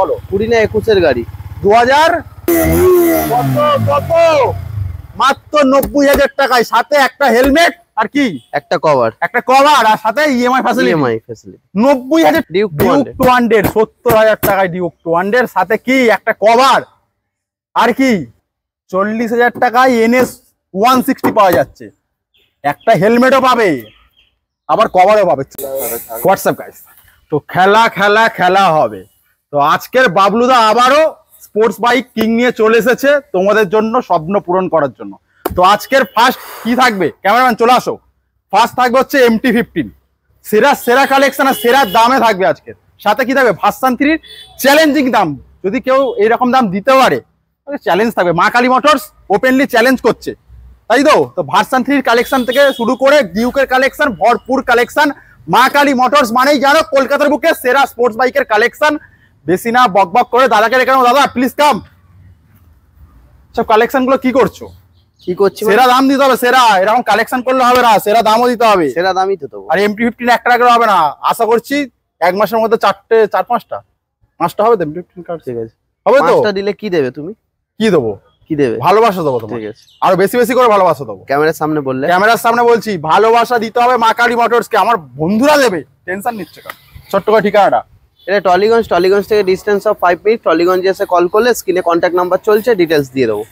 বলো 20 না 21-এর গাড়ি 2000 কত মাত্র 90,000 টাকায়, সাথে একটা হেলমেট আর কি একটা কভার আর সাথে ইএমআই ফ্যাসিলিটি 90,000 ডিউক 200 70,000 টাকায় ডিউক 200 সাথে কি একটা কভার আর কি 40,000 টাকায় এনএস 160 পাওয়া যাচ্ছে, একটা হেলমেটও পাবে আবার কভারও পাবে। হোয়াটসঅ্যাপ গাইস, তো খেলা হবে। তো আজকের বাবলুদা আবারও স্পোর্টস বাইক কিং নিয়ে চলে এসেছে তোমাদের জন্য স্বপ্ন পূরণ করার জন্য। তো আজকের ফার্স্ট কি থাকবে, ক্যামেরাম্যান চলে আসো। ফার্স্ট থাকবে হচ্ছে MT-15, সেরা কালেকশন আর সেরা দামে থাকবে আজকের। সাথে কি থাকবে, ভার্সন 3 চ্যালেঞ্জিং দাম, যদি কেউ এইরকম দাম দিতে পারে চ্যালেঞ্জ থাকবে। মা কালী মোটরস ওপেনলি চ্যালেঞ্জ করছে, তাই তো ভার্সন 3 কালেকশন থেকে শুরু করে ডিউকের কালেকশন, ভরপুর কালেকশন। মা কালী মোটরস মানেই জানো কলকাতার বুকে সেরা স্পোর্টস বাইকের কালেকশন। বেশি না বকবক করে দাদাকে রেখে দাদা প্লিজ কাম। সব কালেকশন গুলো কি করছো, কি করছি, সেরা দাম দিতে হবে। সেরা এরকম কালেকশন করলে হবে না, সেরা দামও দিতে হবে। সেরা দামই তো দেবো। আর MT-15 একটা করে হবে না, আশা করছি 1 মাসের মধ্যে 4-5টা হবে তো MT-15 কার্ড। ঠিক আছে, হবে তো? 5টা দিলে কি দেবে তুমি? কি দেবো? কি দেবে? ভালোবাসা দেবো তোমাকে। ঠিক আছে, আরো বেশি করে ভালোবাসা দেবো। ক্যামেরার সামনে বললে? ক্যামেরার সামনে বলছি, ভালোবাসা দিতে হবে মা কালী মোটরসকে। আমার বন্ধুরা দেবে, টেনশন নিচ্ছে কেন। ছোট্ট করে ঠিকানাটা, এটা টলিগঞ্জ থেকে ডিস্টেন্স অফ 5 মিনিট। টলিগঞ্জে এসে কল করলে স্ক্রিনে কন্ট্যাক্ট নাম্বার চলছে, ডিটেলস দিয়ে দেবো।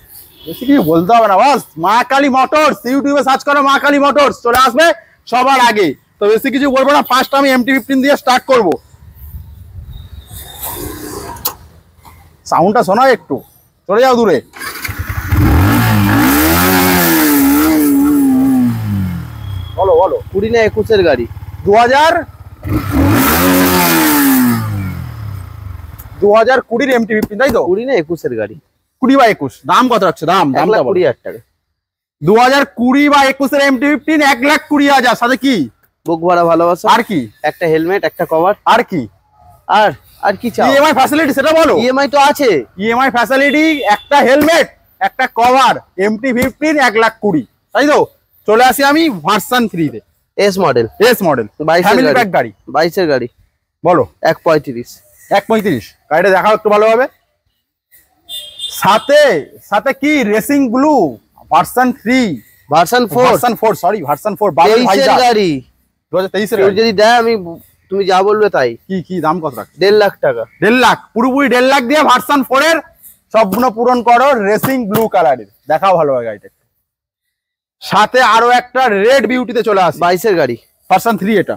বেশি কিছু বলতে হবে না, বাস মা কালী মোটরস ইউটিউবে সার্চ করো, মা কালী মোটরস চলে আসবে সবার আগে। তো বেশি কিছু বলবো না, ফার্স্ট আমি MT-15 দিয়ে স্টার্ট করব। সাউন্ডটা শোনা, একটু চলে যাও দূরে। বলো 20 না 21-এর গাড়ি 2020 MT-15, তাই তো? 20 না 21-এর গাড়ি 20 বা 21 দাম কত রাখছে? দামটা 1,20,000 টাকা। 2020 বা 21-এর MT-15 1,20,000, সাথে কি বুক ভরা ভালোবাসা, আর কি একটা হেলমেট, একটা কভার, আর কি আর কি চাও? ইএমআই ফ্যাসিলিটি সেটা বলো। ইএমআই তো আছে। ইএমআই ফ্যাসিলিটি, একটা হেলমেট, একটা কভার, MT-15 1,20,000, তাই তো? চলে আসি আমি ভার্সন 3 তে, এস মডেল 22 প্যাক গাড়ি, 22-এর গাড়ি। বলো 1,35 1,35 গাড়িটা দেখাও একটু ভালোভাবে। সাথে কি racing blue version 3, version 4 sorry version 4 Babul visor গাড়ি 2023 এর। যদি দেয় তুমি যা বলবে তাই। কি দাম কত রাখছো? 1.5 লাখ টাকা। 1.5 লাখ, পুরোপুরি 1.5 লাখ দিয়ে ভার্সন 4 এর স্বপ্ন পূরণ করো। রেসিং ব্লু কালারের, দেখাও ভালোভাবে গাড়িটা। সাথে আরো একটা রেড বিউটিতে চলে আসে, 22-এর গাড়ি ভার্সন 3, এটা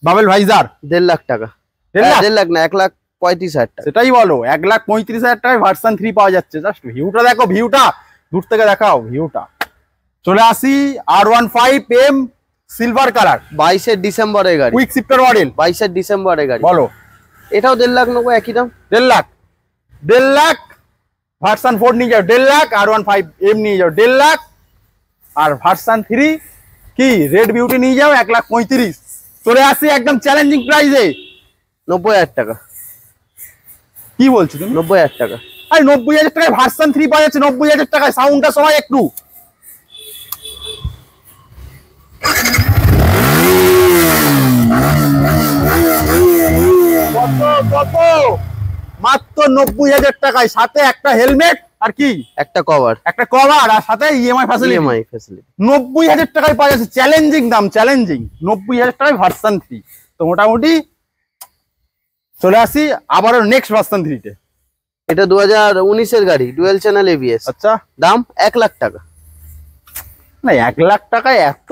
বাবুল ভাইজার 1.5 লাখ টাকা। 1.5 লাখ না, 1,35,000 টাকা। সেটাই বলো, 1,35,000 টাকায় ভার্সন 3 পাওয়া যাচ্ছে। জাস্ট ভিউটা দেখো, ভিউটা দূর থেকে দেখাও ভিউটা। চলে আসি R15M সিলভার কালার, 22-এর ডিসেম্বরের গাড়ি, কুইক শিফটার মডেল, 22-এর ডিসেম্বরের গাড়ি। বলো এটাও 1.5 লাখ নেবো, একই দাম। 1.5 লাখ ভার্সন 4 নিয়ে যাও 1.5 লাখ, R15M নিয়ে যাও 1.5 লাখ, আর ভার্সন 3 কি রেড বিউটি নিয়ে যাও 1,35,000। চলে আসি একদম চ্যালেঞ্জিং প্রাইসে 90,000 টাকা। কি বলছো তুমি? 90,000 টাকা। আরে 90,000 টাকায় ভার্সন 3 পাওয়া যাচ্ছে, 90,000 টাকায়। সাউন্ডটা সবাই একটু কত মাত্র 90,000 টাকায়, সাথে একটা হেলমেট আর কি একটা কভার আর সাথে ইএমআই ফ্যাসিলিটি। 90,000 টাকায় পাওয়া যাচ্ছে, চ্যালেঞ্জিং দাম, চ্যালেঞ্জিং। 90,000 টাকায় ভার্সন 3। তো মোটামুটি চলে আসি আবারও নেক্সট ভার্সন 3 তে। এটা 2019-এর গাড়ি, ডুয়েল চ্যানেল ABS। আচ্ছা, দাম 1 লাখ টাকা। না 1 লাখ টাকায় এত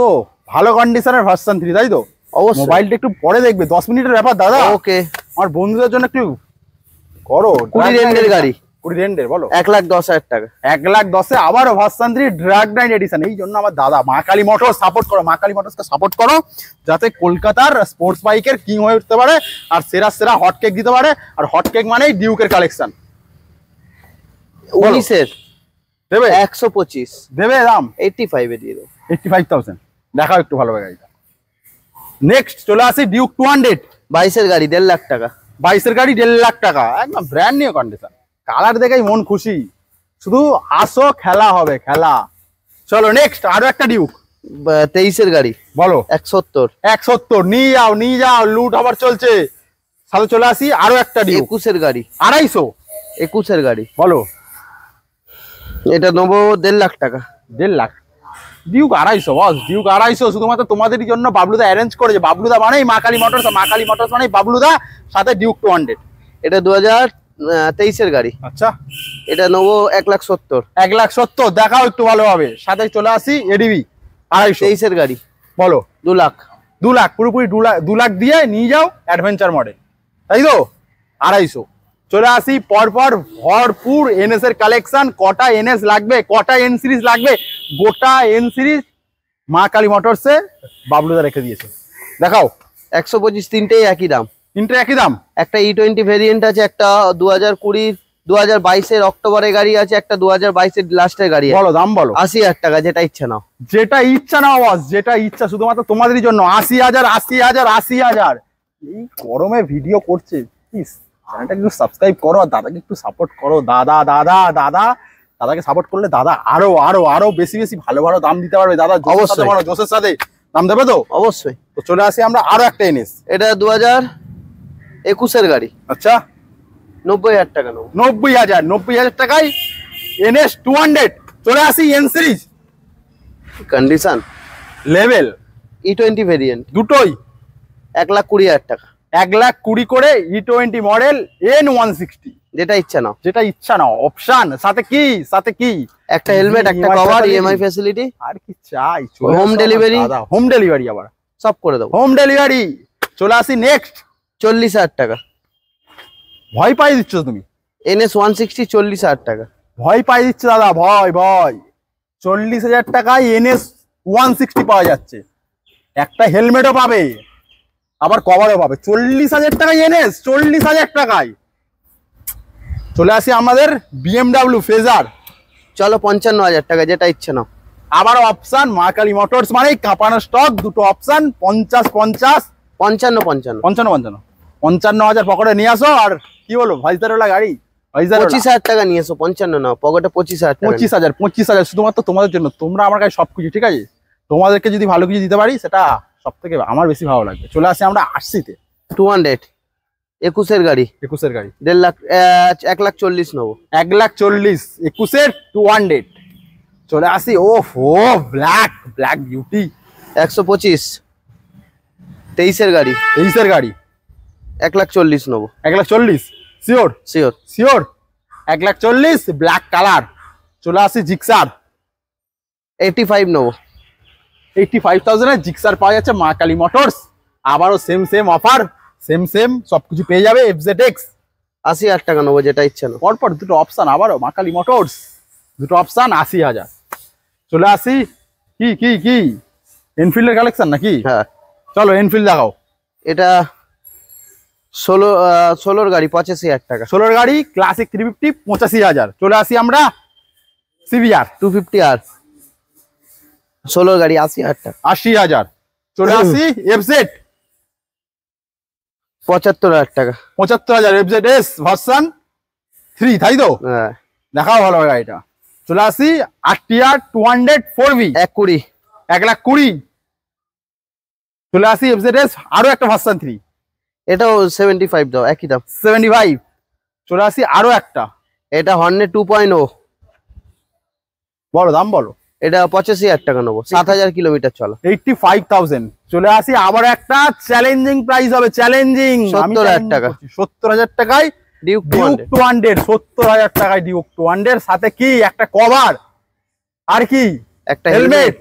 ভালো কন্ডিশনের ভার্সন 3, তাই তো? অবশ্যই। মোবাইলটা একটু পরে দেখবে, 10 মিনিটের ব্যাপার দাদা। ওকে, আমার বন্ধুদের জন্য একটু করো। 20 রেন্ডের গাড়ি, 20 রেন্ডের, বলো 1,10,000 টাকা। 1,10,000 আবারও ভার্সন 3 ড্রাগ নাইট এডিশন। এই জন্য আমার দাদা মা কালী মোটরস সাপোর্ট করো, মা কালী মোটরসকে সাপোর্ট করো, যাতে কলকাতার স্পোর্টস বাইকের কিং হয়ে উঠতে পারে আর সেরা হট কেক দিতে পারে। আর হট কেক মানেই ডিউকের কালেকশন। 19-এর দেবে 125, দেবে দাম 85 এ দিয়ে দেবো। 85,000। দেখাও একটু ভালোভাবে গাড়িটা। নেক্সট চলে আসি ডিউক 200, 22-এর গাড়ি 1.5 লাখ টাকা। 22-এর গাড়ি 1.5 লাখ টাকা, একদম ব্র্যান্ড নিউ কন্ডিশন। কালার দেখেই মন খুশি, শুধু আসো খেলা হবে খেলা। চলো নেক্সট আরো একটা ডিউক, 23-এর গাড়ি, বলো 170। 170 নিয়ে যাও লুট আবার চলছে। সাথে চলে আসি আরো একটা ডিউক 21-এর গাড়ি, 250। 21-এর গাড়ি, বলো। এটা নেবো 1.5 লাখ টাকা। 1.5 লাখ ডিউক 250 বস, ডিউক 250 শুধুমাত্র তোমাদের জন্য বাবলুদা অ্যারেঞ্জ করেছে। বাবলুদা মানেই মা কালী মোটরস, মা কালী মোটরস মানেই বাবলুদা, সাথে ডিউক 200। এটা 2023-এর গাড়ি। আচ্ছা, এটা নেবো 1,70,000। 1,70,000 দেখাও একটু ভালোভাবে। সাথে চলে আসি এডিবি 250। 23-এর গাড়ি, বলো। 2 লাখ। 2 লাখ পুরোপুরি 2 লাখ দিয়ে নিয়ে যাও অ্যাডভেঞ্চার মডেল, তাই তো? 250। চলে আসি পরপর ভরপুর এনএস এর কালেকশন। কটা এনএস লাগবে, কটা এন সিরিজ লাগবে, গোটা এন সিরিজ মা কালী মোটরসে বাবলুদা রেখে দিয়েছে। দেখাও। 125, তিনটেই একই দাম। তিনটে একই দাম। একটা E20 ভেরিয়েন্ট আছে, একটা 2020 2022-এর অক্টোবরের গাড়ি আছে, একটা 2022-এর লাস্টের গাড়ি আছে। বলো দাম বলো। 80,000 টাকা, যেটা ইচ্ছা নাও। যেটা ইচ্ছা না বস, যেটা ইচ্ছা, শুধুমাত্র তোমাদেরই জন্য। 80,000 80,000 80,000। এই গরমে ভিডিও করছে, প্লিজ চ্যানেলটাকে একটু সাবস্ক্রাইব করো আর দাদাকে একটু সাপোর্ট করো। দাদাকে সাপোর্ট করলে দাদা আরো আরো আরো বেশি বেশি ভালো ভালো দাম দিতে পারবে। দাদা অবশ্যই বলো, জোসের সাথে দাম দেবে তো? অবশ্যই। তো চলে আসি আমরা আরো একটা এনএস। এটা 2021-এর গাড়ি। আচ্ছা, 90,000 টাকা নেবো। 90,000 টাকায় এনএস 200। চলে আসি N series condition level E20 variant, দুটোই 1,20,000 টাকা। 1,20,000 করে E20 মডেল N160। যেটা ইচ্ছা নাও। যেটা ইচ্ছা নাও, অপশন সাথে কি, সাথে কি? একটা হেলমেট, একটা কভার, EMI ফ্যাসিলিটি, আর কি চাই? Home delivery. হোম ডেলিভারি আবার সব করে দেবো। Home delivery. চলে আসি নেক্সট। 40,000 টাকা। ভয় পাই দিচ্ছ তুমি। NS 160 40,000 টাকা। ভয় পাই দিচ্ছে দাদা, ভয় ভয়। 40,000 টাকায় NS 160 পাওয়া যাচ্ছে। একটা হেলমেটও পাবে, আবার কভারও পাবে। 40,000 টাকায় NS, 40,000 টাকায়। চলে আসি আমাদের BMW ফেজার। চলো 55,000 টাকা, যেটা ইচ্ছে নাও। আবার অপশন মা কালী মোটরস মানে কাঁপানো স্টক, দুটো অপশন 50 50 55 55 55 55,000 পকেটে নিয়ে আসো। আর কি বলো, ভাইজারওয়ালা গাড়ি, ভাইজার 25,000 টাকা নিয়ে এসো। 55 নাও, পকেটে 25,000 টাকা। 25,000 শুধুমাত্র তোমাদের জন্য। তোমরা আমার কাছে সবকিছু, ঠিক আছে? তোমাদেরকে যদি ভালো কিছু দিতে পারি, সেটা সব থেকে আমার বেশি ভালো লাগবে। চলে আসি আমরা 80-তে। 200 21-এর গাড়ি। 21-এর গাড়ি 1.5 লাখ, 1,40,000 নেবো। 1,40,000 21-এর 200। চলে আসি ও ব্ল্যাক ব্ল্যাক বিউটি 125 23-এর গাড়ি। 23-এর গাড়ি 1,40,000 নেবো। 1,40,000 sure? Sure sure. 1,40,000 black colour. চলে আসি জিক্সার 85 নেবো। 85,000 জিক্সার পাওয়া যাচ্ছে মা কালী মোটরস। আবারও সেম অফার, সেম সবকিছু পেয়ে যাবে। FZX 80,000 টাকা নেবো, যেটা ইচ্ছে নাও। পরপর দুটো অপশন, আবারও মা কালী মোটরস, দুটো অপশন 80,000। চলে আসি কি এনফিল্ডের কালেকশন নাকি? হ্যাঁ, চলো এনফিল্ড দেখাও। এটা 16-র গাড়ি 85,000 টাকা। 16-র গাড়ি ক্লাসিক 350 85,000। চলে আসি আমরা CBR 250R। 16-র গাড়ি 80,000 টাকা। 80,000। চলে আসি FZ 75,000 টাকা। 75,000 FZS ভার্সন 3, তাই তো? হ্যাঁ, দেখাও ভালো গাড়িটা। চলে আসি RTR 200 4V 1,20,000। 1,20,000। চলে আসি FZS আরো একটা ভার্সন 3, এটাও 75 দাও, একই দাম। 75। চলে আসি আরো একটা। এটা হর্নেট 2.0। বলো দাম বলো। এটা 85,000 টাকা নেবো। 7,000 কিলোমিটার চলো। 85,000। চলে আসি আবার একটা চ্যালেঞ্জিং প্রাইস হবে, চ্যালেঞ্জিং। 70,000 টাকা। 70,000 টাকায় ডিউক ডিউক 200। 70,000 টাকায় ডিউক 200 সাথে কি একটা কভার, আর কি একটা হেলমেট,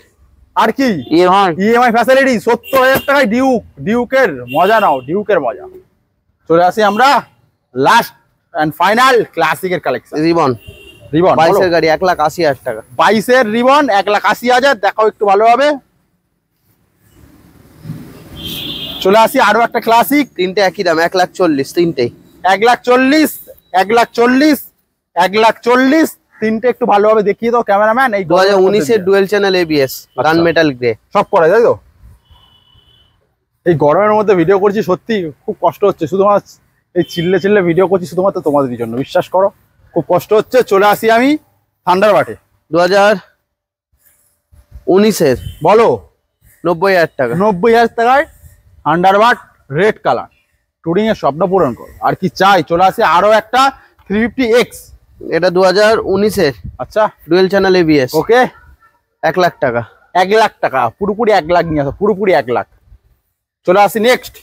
আর কি EMI EMI ফ্যাসিলিটি। 70,000 টাকায় ডিউকের মজা নাও, ডিউকের মজা। চলে আসি আমরা লাস্ট এন্ড ফাইনাল ক্লাসিকের কালেকশন। রিবন রিবন 22-এর গাড়ি 1,80,000 টাকা। 22-এর রিবন 1,80,000। দেখাও একটু ভালোভাবে। চলে আসি আরো একটা ক্লাসিক। তিনটে একই দাম, 1,40,000 তিনটেই। 1,40,000 1,40,000 1,40,000 তিনটে একটু ভালোভাবে দেখিয়ে দাও ক্যামেরাম্যান। এই 2019-এর dual channel ABS gun metal grey সব করা যায় তো? এই গরমের মধ্যে ভিডিও করছি, সত্যি খুব কষ্ট হচ্ছে। শুধুমাত্র এই চিল্লে ভিডিও করছি শুধুমাত্র তোমাদের জন্য, বিশ্বাস করো খুব কষ্ট হচ্ছে। চলে আসি আমি থান্ডারবার্ডে 2019-এর। বলো 90,000 টাকা। 90,000 টাকায় থান্ডারবার্ড রেড কালার। টুরিং এর স্বপ্ন পূরণ করো। আর কি চাই, চলে আসে আরো একটা 350X। এটা 2019-এর আচ্ছা ডুয়েল চ্যানেল এবিএস, ওকে, 1 লাখ টাকা। 1 লাখ টাকা, পুরোপুরি 1 লাখ নিয়ে আসো, পুরোপুরি 1 লাখ। চলে আসি নেক্সট।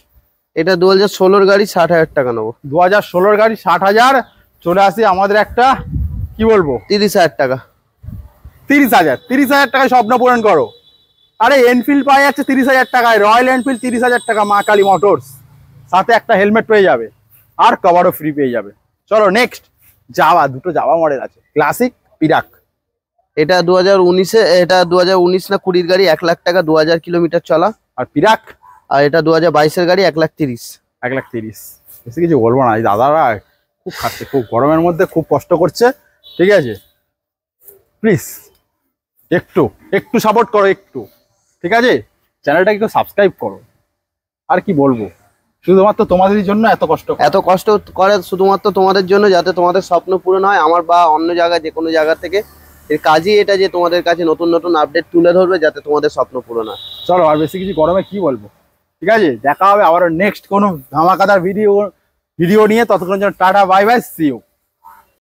এটা 2016-র গাড়ি, 60,000 টাকা নেবো। 2016-র গাড়ি 60,000। চলে আসি আমাদের একটা কি বলবো 30,000 টাকা। 30,000 টাকায় স্বপ্ন পূরণ করো। আরে এনফিল্ড পাওয়া যাচ্ছে 30,000 টাকায়, রয়্যাল এনফিল্ড 30,000 টাকা, মা কালী মোটরস। সাথে একটা হেলমেট পেয়ে যাবে আর কভারও ফ্রি পেয়ে যাবে। চলো নেক্সট। যাওয়া, দুটো যাওয়া মডেল আছে, ক্লাসিক, পিরাক। এটা 2019-এ, এটা 2019 না 20-র গাড়ি, 1 লাখ টাকা, 2000 কিলোমিটার চলা। আর পিরাক আর এটা 2022-এর গাড়ি, 1,30,000। 1,30,000। বেশি কিছু বলবো না, এই দাদারা খুব খাচ্ছে, খুব গরমের মধ্যে খুব কষ্ট করছে। ঠিক আছে, প্লিজ একটু একটু সাপোর্ট করো একটু, ঠিক আছে? চ্যানেলটাকে একটু সাবস্ক্রাইব করো। আর কি বলবো, শুধুমাত্র তোমাদের জন্য এত কষ্ট করে। এত কষ্ট করে শুধুমাত্র তোমাদের জন্য, যাতে তোমাদের স্বপ্ন পূরণ হয়। আমার বা অন্য জায়গায় যে কোনো জায়গা থেকে এর কাজই এটা, যে তোমাদের কাছে নতুন নতুন আপডেট তুলে ধরবে যাতে তোমাদের স্বপ্ন পূরণ হয়। চলো, আর বেশি কিছু গরমে কি বলবো, ঠিক আছে? দেখা হবে আবার নেক্সট কোনো ধামাকাদার ভিডিও নিয়ে। ততক্ষণ জন্য tata, bye bye, see you.